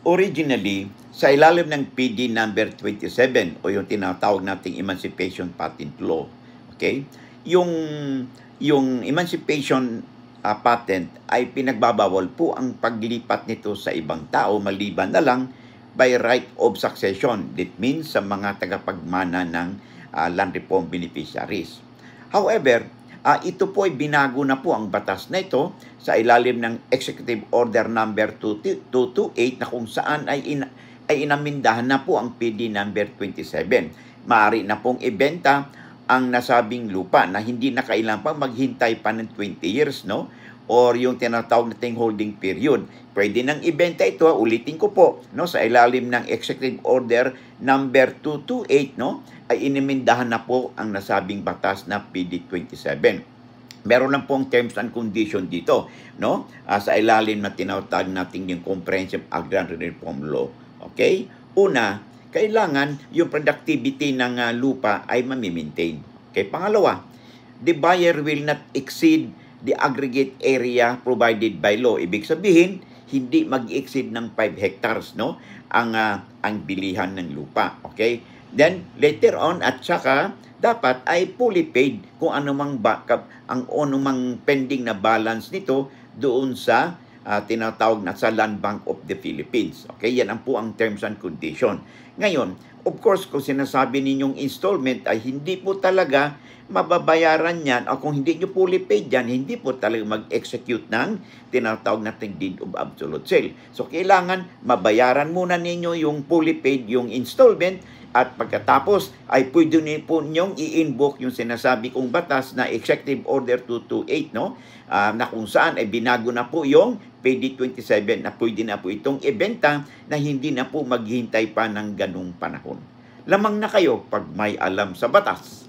Originally, sa ilalim ng PD number 27 o yung tinatawag nating Emancipation Patent Law, okay? Yung Emancipation Patent ay pinagbabawal po ang paglipat nito sa ibang tao maliban na lang by right of succession. That means sa mga tagapagmana ng land reform beneficiaries. However, ito po ay binago na po ang batas na ito sa ilalim ng Executive Order number 228 na kung saan ay inamindahan na po ang PD number 27. Maaari na pong ibenta ang nasabing lupa na hindi na kailangan pa maghintay pa ng 20 years, no? Or yung tinatawag nating holding period. Pwede nang ibenta ito, ulitin ko po, no? Sa ilalim ng Executive Order number 228, no? Ay inimindahan na po ang nasabing batas na PD 27. Meron lang pong terms and condition dito, no? Sa ilalim na tinatawag natin yung Comprehensive Agrarian Reform Law. Okay? Una, kailangan yung productivity ng lupa ay mamimaintain. Okay? Pangalawa, the buyer will not exceed the aggregate area provided by law. Ibig sabihin, hindi mag-exceed ng 5 hectares, no? Ang bilihan ng lupa. Okay? Then, later on, at saka, dapat ay fully paid kung anumang backup, ang anumang pending na balance nito doon sa tinatawag na sa Land Bank of the Philippines. Okay, yan ang po ang terms and condition. Ngayon, of course, kung sinasabi ninyong installment ay hindi po talaga mababayaran yan o kung hindi nyo fully paid yan, hindi po talaga mag-execute ng tinatawag nating deed of absolute sale. So, kailangan mabayaran muna ninyo yung fully paid yung installment at pagkatapos ay pwede niyo po nyong i-invoke yung sinasabi kong batas na Executive Order 228, no? Na kung saan ay binago na po yung PD 27 na pwede na po itong ibenta na hindi na po maghintay pa ng ganung panahon. Lamang na kayo pag may alam sa batas.